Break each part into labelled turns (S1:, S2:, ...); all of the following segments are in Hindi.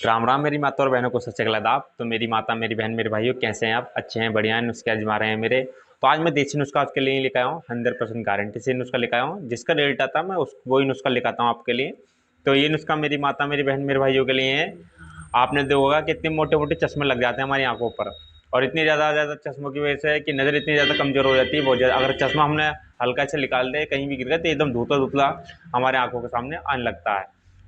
S1: राम राम मेरी माता और बहनों को सत श्री अकाल। तो मेरी माता, मेरी बहन, मेरे भाइयों, कैसे हैं आप? अच्छे हैं, बढ़िया हैं। नुस्खे आजमा रहे हैं मेरे। तो आज मैं देसी नुस्खा आपके लिए लेकर आया हूँ। 100% गारंटी से नुस्खा लेकर आया हूँ। जिसका रिजल्ट आता है मैं उस वही नुस्खा लेकर आता हूँ आपके लिए। तो ये नुस्खा मेरी माता, मेरी बहन, मेरे भाइयों के लिए है। आपने देखा होगा कि इतने मोटे मोटे चश्मे लग जाते हैं हमारी आंखों पर, और इतनी ज़्यादा ज़्यादा चश्मों की वजह से कि नज़र इतनी ज़्यादा कमज़ोर हो जाती है, बहुत ज़्यादा। अगर चश्मा हमने हल्का से निकाल दे, कहीं भी गिर गया, तो एकदम धुतला धुतला हमारे आंखों के सामने आने लगता है।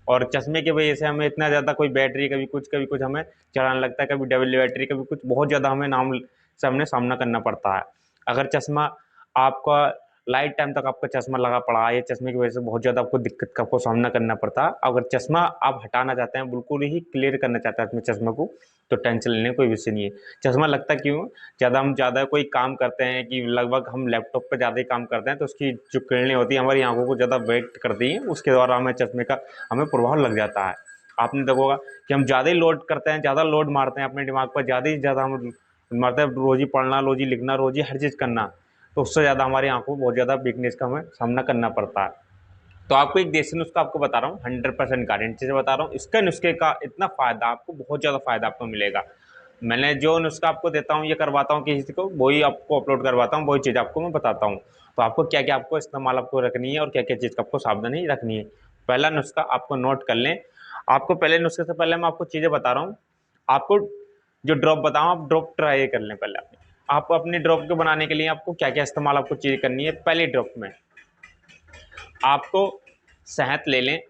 S1: और चश्मे की वजह से हमें इतना ज़्यादा कोई बैटरी कभी कुछ हमें चढ़ाने लगता है, कभी डबल बैटरी, कभी कुछ, बहुत ज़्यादा हमें नाम से हमने सामना करना पड़ता है। अगर चश्मा आपका लाइट टाइम तक आपका चश्मा लगा पड़ा है, ये चश्मे की वजह से बहुत ज़्यादा आपको दिक्कत का आपको सामना करना पड़ता है। अगर चश्मा आप हटाना चाहते हैं, बिल्कुल ही क्लियर करना चाहते हैं अपने चश्मे को, तो टेंशन लेने कोई विषय नहीं है। चश्मा लगता क्यों? हम ज़्यादा कोई काम करते हैं, कि लगभग हम लैपटॉप पर ज़्यादा ही काम करते हैं, तो उसकी जो किरणें होती हैं हमारी आंखों को ज़्यादा वेट करती हैं, उसके द्वारा हमें चश्मे का हमें प्रभाव लग जाता है। आपने देखा होगा कि हम ज़्यादा ही लोड करते हैं, ज़्यादा लोड मारते हैं अपने दिमाग पर, ज़्यादा ही ज़्यादा हम मारते हैं, रोज़ ही पढ़ना, रोज़ ही लिखना, रोज़ ही हर चीज़ करना, तो उससे ज़्यादा हमारी आंखों को बहुत ज़्यादा वीकनेस का हमें सामना करना पड़ता है। तो आपको एक देसी नुस्खा आपको बता रहा हूँ, 100% गारंटी से बता रहा हूँ। इसका नुस्खे का इतना फ़ायदा आपको, बहुत ज़्यादा फ़ायदा आपको मिलेगा। मैंने जो नुस्खा आपको देता हूँ, ये करवाता हूँ किसी को, वही आपको अपलोड करवाता हूँ, वही चीज़ आपको मैं बताता हूँ। तो आपको क्या क्या आपको इस्तेमाल आपको रखनी है, और क्या क्या चीज़ का आपको सावधानी रखनी है। पहला नुस्खा आपको नोट कर लें। आपको पहले नुस्खे से पहले मैं आपको चीज़ें बता रहा हूँ। आपको जो ड्रॉप बताऊँ, आप ड्रॉप ट्राई कर लें पहले अपने। आप अपनी ड्रॉप को बनाने के लिए आपको क्या क्या इस्तेमाल आपको चीज़ करनी है। पहली ड्रॉप में आपको शहद ले लें,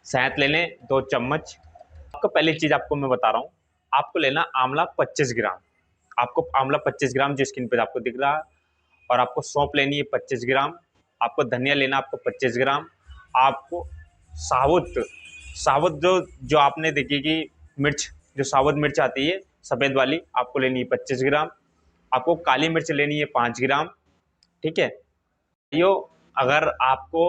S1: शहद ले लें 2 चम्मच। आपको पहली चीज़ आपको मैं बता रहा हूँ, आपको लेना आंवला 25 ग्राम। आपको आंवला 25 ग्राम जो स्क्रीन पे आपको दिख रहा है। और आपको सौंफ लेनी है 25 ग्राम। आपको धनिया लेना आपको 25 ग्राम। आपको साबुत साबुत जो जो आपने देखी कि मिर्च, जो साबुत मिर्च आती है सफ़ेद वाली, आपको लेनी है 25 ग्राम। आपको काली मिर्च लेनी है 5 ग्राम। ठीक है यो। अगर आपको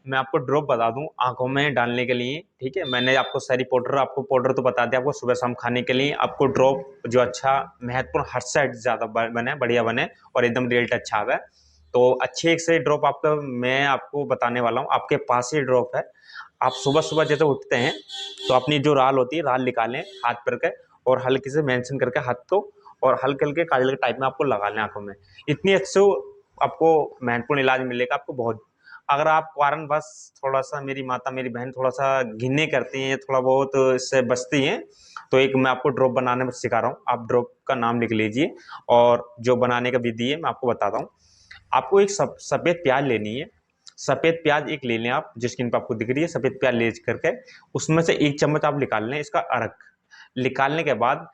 S1: मैं आपको ड्रॉप बता दूं आंखों में डालने के लिए, ठीक है, मैंने आपको सारी पाउडर, आपको पाउडर तो बता दिया, आपको सुबह शाम खाने के लिए आपको ड्रॉप जो अच्छा महत्वपूर्ण, हर साइड ज़्यादा बने, बढ़िया बने, और एकदम रिजल्ट अच्छा आवे। तो अच्छे से ड्रॉप आपका मैं आपको बताने वाला हूँ। आपके पास ही ड्रॉप है। आप सुबह सुबह जैसे उठते हैं, तो अपनी जो राल होती है, राल निकालें हाथ पर के, और हल्के से मेंशन करके हाथ को, और हल्के हल्के काजल के टाइप में आपको लगा लें आंखों में। इतनी अच्छे आपको महत्वपूर्ण इलाज मिलेगा आपको बहुत। अगर आप कारणवश थोड़ा सा, मेरी माता, मेरी बहन थोड़ा सा घिन्ने करती हैं, थोड़ा बहुत इससे बचती हैं, तो एक मैं आपको ड्रॉप बनाने में सिखा रहा हूँ। आप ड्रॉप का नाम लिख लीजिए, और जो बनाने का विधि है मैं आपको बताता हूँ। आपको एक सफ़ेद प्याज लेनी है। सफ़ेद प्याज एक ले लें आप, जिस स्क्रीन पर आपको दिख रही है। सफ़ेद प्याज ले करके उसमें से 1 चम्मच आप निकाल लें, इसका अर्क निकालने के बाद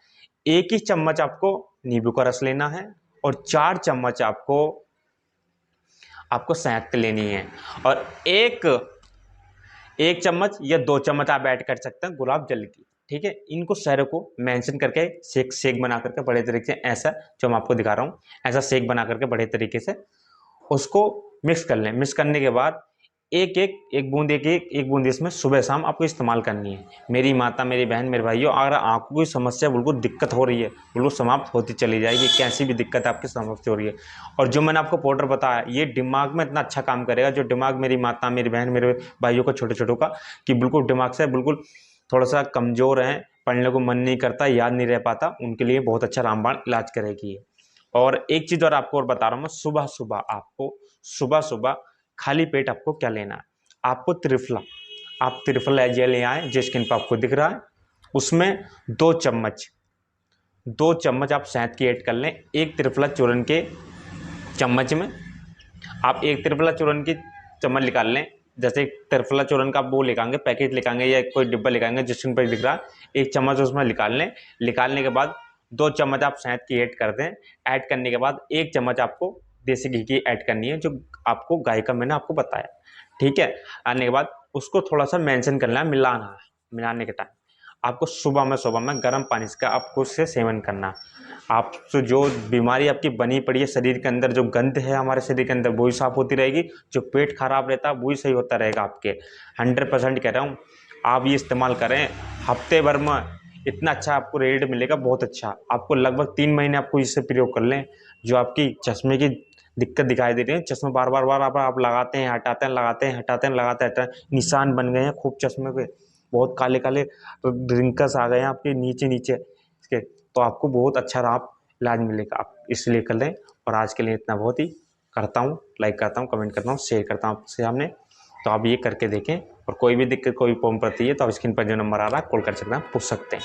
S1: 1 ही चम्मच आपको नींबू का रस लेना है, और 4 चम्मच आपको आपको शहद लेनी है, और एक 1 चम्मच या 2 चम्मच आप ऐड कर सकते हैं गुलाब जल की। ठीक है, इनको सारे को मेंशन करके शेक शेक बना करके बड़े तरीके से, ऐसा जो मैं आपको दिखा रहा हूँ, ऐसा शेक बना करके बड़े तरीके से उसको मिक्स कर लें। मिक्स करने के बाद एक बूंद, एक बूंद इसमें सुबह शाम आपको इस्तेमाल करनी है। मेरी माता, मेरी बहन, मेरे भाइयों, अगर आंखों की समस्या बिल्कुल दिक्कत हो रही है, बिल्कुल समाप्त होती चली जाएगी, कैसी भी दिक्कत आपकी समस्या हो रही है। और जो मैंने आपको पाउडर बताया, ये दिमाग में इतना अच्छा काम करेगा, जो दिमाग मेरी माता, मेरी बहन, मेरे भाइयों का, छोटे छोटों का, कि बिल्कुल दिमाग से बिल्कुल थोड़ा सा कमज़ोर है, पढ़ने को मन नहीं करता, याद नहीं रह पाता, उनके लिए बहुत अच्छा रामबाण इलाज करेगी। और एक चीज़ और आपको और बता रहा हूँ मैं, सुबह सुबह आपको, सुबह सुबह खाली पेट आपको क्या लेना है। आपको त्रिफला, आप त्रिफला जेल ले आए, जिस स्किन पर आपको दिख रहा है, उसमें 2 चम्मच, 2 चम्मच आप शहद की ऐड कर लें। एक त्रिफला चूरन के चम्मच में आप एक त्रिफला चूरन की चम्मच निकाल लें। जैसे त्रिफला चूरन का आप वो लेकाएंगे, पैकेट लेकाएंगे, या कोई डिब्बा लेकाएंगे, जिस स्किन पर दिख रहा है, 1 चम्मच उसमें निकाल लें। निकालने के बाद 2 चम्मच आप शहद की ऐड कर दें। ऐड करने के बाद 1 चम्मच आपको देसी घी की ऐड करनी है, जो आपको गाय का मैंने आपको बताया। ठीक है, आने के बाद उसको थोड़ा सा मेंशन करना है, मिलाना है। मिलाने के टाइम आपको सुबह में गर्म पानी का आपको उससे सेवन करना। आपसे जो बीमारी आपकी बनी पड़ी है शरीर के अंदर, जो गंध है हमारे शरीर के अंदर, वही साफ होती रहेगी। जो पेट खराब रहता है वही सही होता रहेगा आपके। 100% कह रहा हूँ, आप ये इस्तेमाल करें। हफ्ते भर में इतना अच्छा आपको रिजल्ट मिलेगा, बहुत अच्छा। आपको लगभग 3 महीने आपको इससे प्रयोग कर लें। जो आपकी चश्मे की दिक्कत दिखाई दे रही है, चश्मे बार बार आप लगाते हैं, हटाते हैं, लगाते हैं, हटाते हैं, लगाते हैं, निशान बन गए हैं खूब चश्मे पे, बहुत काले काले रिंकल्स आ गए हैं आपके नीचे नीचे इसके, तो आपको बहुत अच्छा आप इलाज मिलेगा, आप इसलिए कर लें। और आज के लिए इतना बहुत ही, करता हूँ, लाइक करता हूँ, कमेंट करता हूँ, शेयर करता हूँ आपसे सामने। तो आप ये करके देखें, और कोई भी दिक्कत कोई प्रॉब्लम पड़ती है तो आप स्क्रीन पर जो नंबर आ रहा है कॉल कर सकते हैं, पूछ सकते हैं।